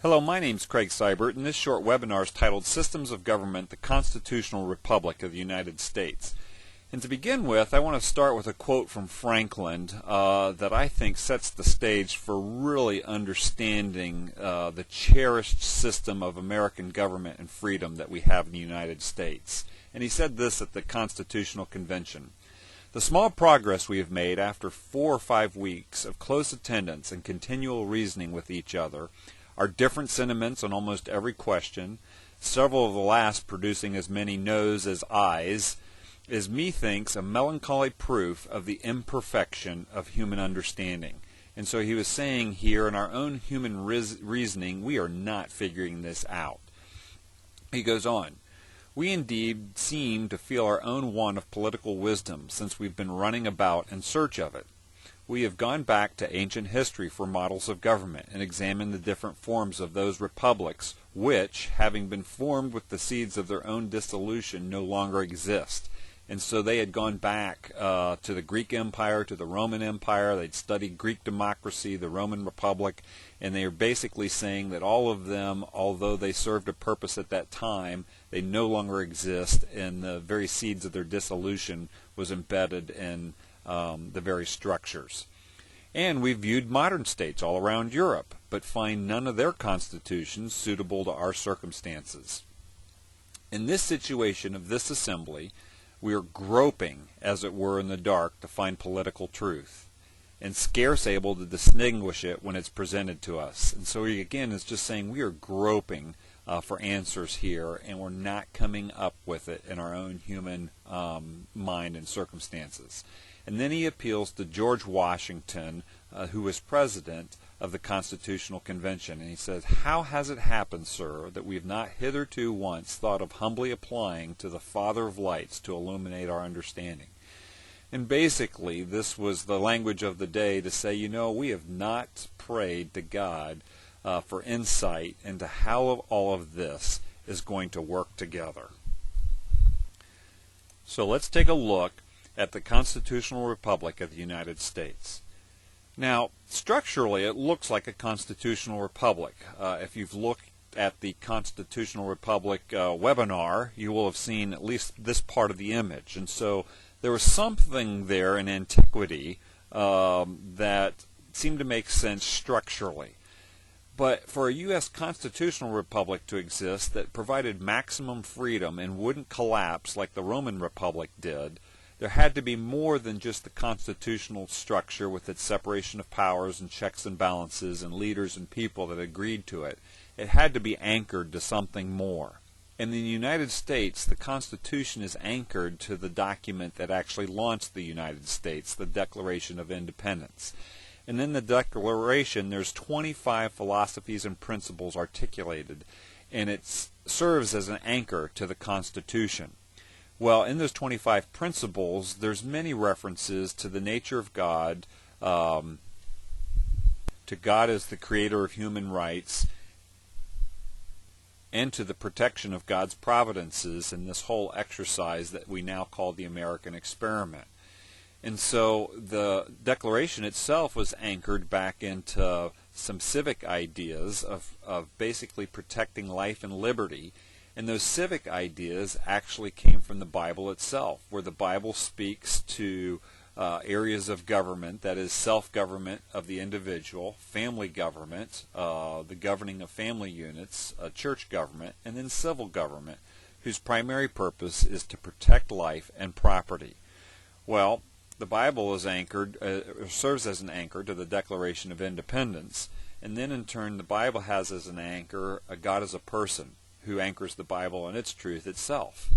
Hello, my name's Craig Seibert, and this short webinar is titled Systems of Government, the Constitutional Republic of the United States. And to begin with, I want to start with a quote from Franklin that I think sets the stage for really understanding the cherished system of American government and freedom that we have in the United States. And he said this at the Constitutional Convention: "The small progress we have made after 4 or 5 weeks of close attendance and continual reasoning with each other, our different sentiments on almost every question, several of the last producing as many noes as ayes, is methinks a melancholy proof of the imperfection of human understanding." And so he was saying here, in our own human reasoning, we are not figuring this out. He goes on, "We indeed seem to feel our own want of political wisdom since we've been running about in search of it. We have gone back to ancient history for models of government and examined the different forms of those republics which, having been formed with the seeds of their own dissolution, no longer exist." And so they had gone back to the Greek Empire, to the Roman Empire. They'd studied Greek democracy, the Roman Republic, and they are basically saying that all of them, although they served a purpose at that time, they no longer exist, and the very seeds of their dissolution was embedded in the very structures. And we viewed modern states all around Europe, but find none of their constitutions suitable to our circumstances. In this situation of this assembly, we are groping, as it were, in the dark to find political truth, and scarce able to distinguish it when it's presented to us. And so he, again, is just saying we are groping for answers here, and we're not coming up with it in our own human mind and circumstances. And then he appeals to George Washington, who was president of the Constitutional Convention, and he says, "How has it happened, sir, that we have not hitherto once thought of humbly applying to the Father of Lights to illuminate our understanding?" And basically, this was the language of the day to say, we have not prayed to God for insight into how all of this is going to work together. So let's take a look at the Constitutional Republic of the United States. Now, structurally, it looks like a constitutional republic. If you've looked at the Constitutional Republic webinar, you will have seen at least this part of the image. And so there was something there in antiquity that seemed to make sense structurally. But for a U.S. constitutional republic to exist that provided maximum freedom and wouldn't collapse like the Roman Republic did, there had to be more than just the constitutional structure with its separation of powers and checks and balances and leaders and people that agreed to it. It had to be anchored to something more. In the United States, the Constitution is anchored to the document that actually launched the United States, the Declaration of Independence. And in the Declaration, there's 25 philosophies and principles articulated, and it serves as an anchor to the Constitution. Well, in those 25 principles, there's many references to the nature of God, to God as the creator of human rights, and to the protection of God's providences in this whole exercise that we now call the American experiment. And so the Declaration itself was anchored back into some civic ideas of basically protecting life and liberty. And those civic ideas actually came from the Bible itself, where the Bible speaks to areas of government, that is self-government of the individual, family government, the governing of family units, church government, and then civil government, whose primary purpose is to protect life and property. Well, the Bible is anchored, serves as an anchor to the Declaration of Independence, and then in turn the Bible has as an anchor a God as a person, who anchors the Bible and its truth itself.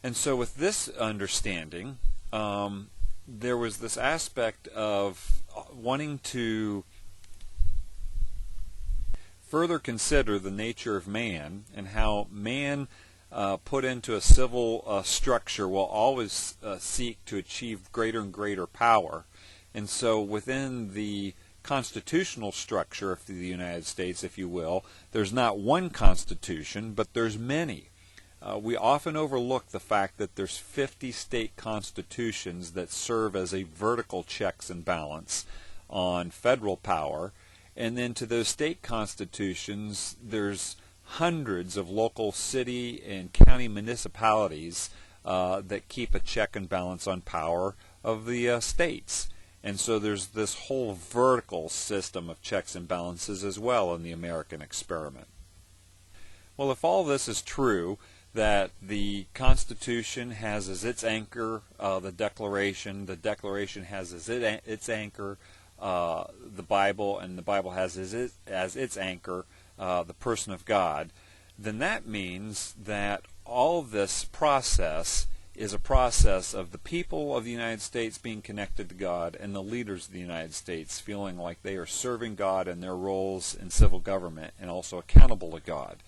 And so with this understanding, there was this aspect of wanting to further consider the nature of man and how man put into a civil structure will always seek to achieve greater and greater power. And so within the constitutional structure of the United States, if you will, there's not one constitution, but there's many. We often overlook the fact that there's 50 state constitutions that serve as a vertical checks and balance on federal power, And then to those state constitutions, there's hundreds of local city and county municipalities that keep a check and balance on power of the states. And so there's this whole vertical system of checks and balances as well in the American experiment. Well, if all this is true, that the Constitution has as its anchor the Declaration has as its anchor the Bible, and the Bible has as its anchor the person of God, then that means that all this process is a process of the people of the United States being connected to God and the leaders of the United States feeling like they are serving God in their roles in civil government and also accountable to God.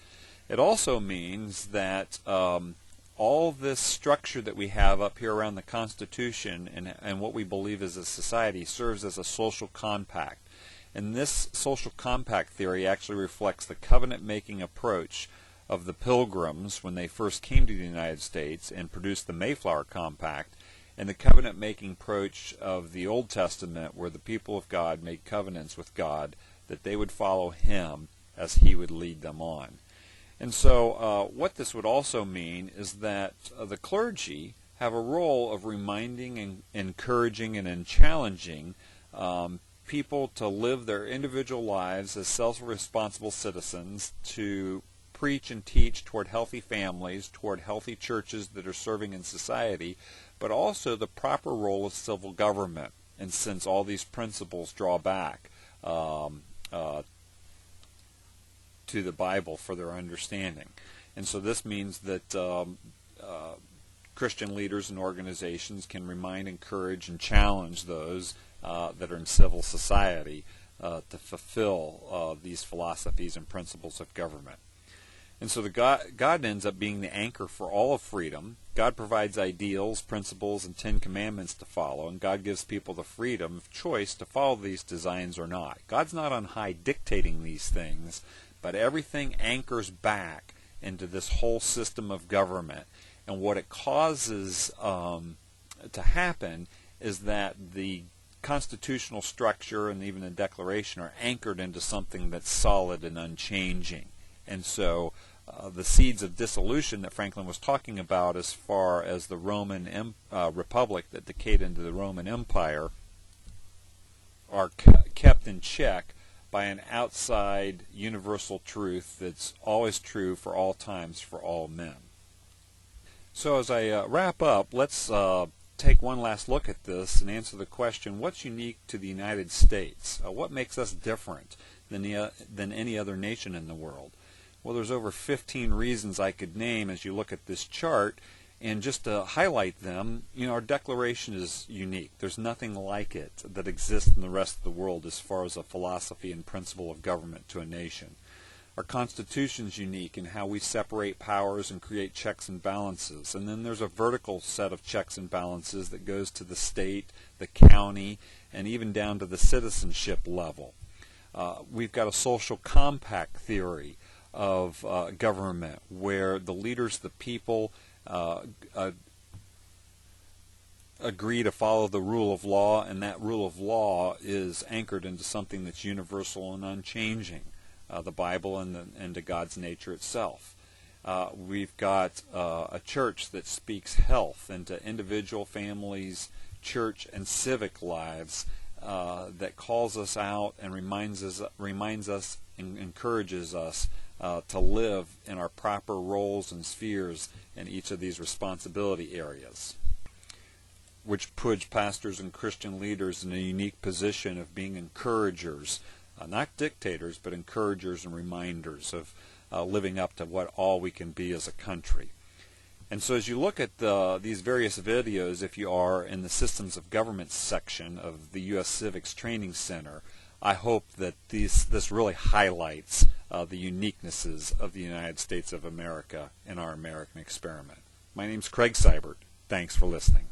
It also means that all this structure that we have up here around the Constitution and what we believe is a society serves as a social compact. And this social compact theory actually reflects the covenant-making approach of the Pilgrims when they first came to the United States and produced the Mayflower Compact, and the covenant-making approach of the Old Testament where the people of God made covenants with God that they would follow Him as He would lead them on. And so what this would also mean is that the clergy have a role of reminding and encouraging and challenging people to live their individual lives as self-responsible citizens, to preach and teach toward healthy families, toward healthy churches that are serving in society, but also the proper role of civil government. And since all these principles draw back to the Bible for their understanding. And so this means that Christian leaders and organizations can remind, encourage, and challenge those that are in civil society to fulfill these philosophies and principles of government. And so God ends up being the anchor for all of freedom. God provides ideals, principles, and 10 commandments to follow, and God gives people the freedom of choice to follow these designs or not. God's not on high dictating these things, but everything anchors back into this whole system of government. And what it causes to happen is that the constitutional structure and even the Declaration are anchored into something that's solid and unchanging. And so the seeds of dissolution that Franklin was talking about as far as the Roman Republic that decayed into the Roman Empire are kept in check by an outside universal truth that's always true for all times for all men. So as I wrap up, let's take one last look at this and answer the question, what's unique to the United States? What makes us different than any other nation in the world? Well, there's over 15 reasons I could name as you look at this chart, and just to highlight them, our Declaration is unique. There's nothing like it that exists in the rest of the world as far as a philosophy and principle of government to a nation. Our Constitution is unique in how we separate powers and create checks and balances. And then there's a vertical set of checks and balances that goes to the state, the county, and even down to the citizenship level. We've got a social compact theory of government where the leaders, the people, agree to follow the rule of law, and that rule of law is anchored into something that's universal and unchanging, the Bible and to God's nature itself. We've got a church that speaks health into individual, families, church, and civic lives that calls us out and reminds us and encourages us to live in our proper roles and spheres in each of these responsibility areas, which puts pastors and Christian leaders in a unique position of being encouragers, not dictators, but encouragers and reminders of living up to what all we can be as a country. And so as you look at these various videos, if you are in the Systems of Government section of the U.S. Civics Training Center, I hope that this really highlights the uniquenesses of the United States of America and our American experiment. My name's Craig Seibert. Thanks for listening.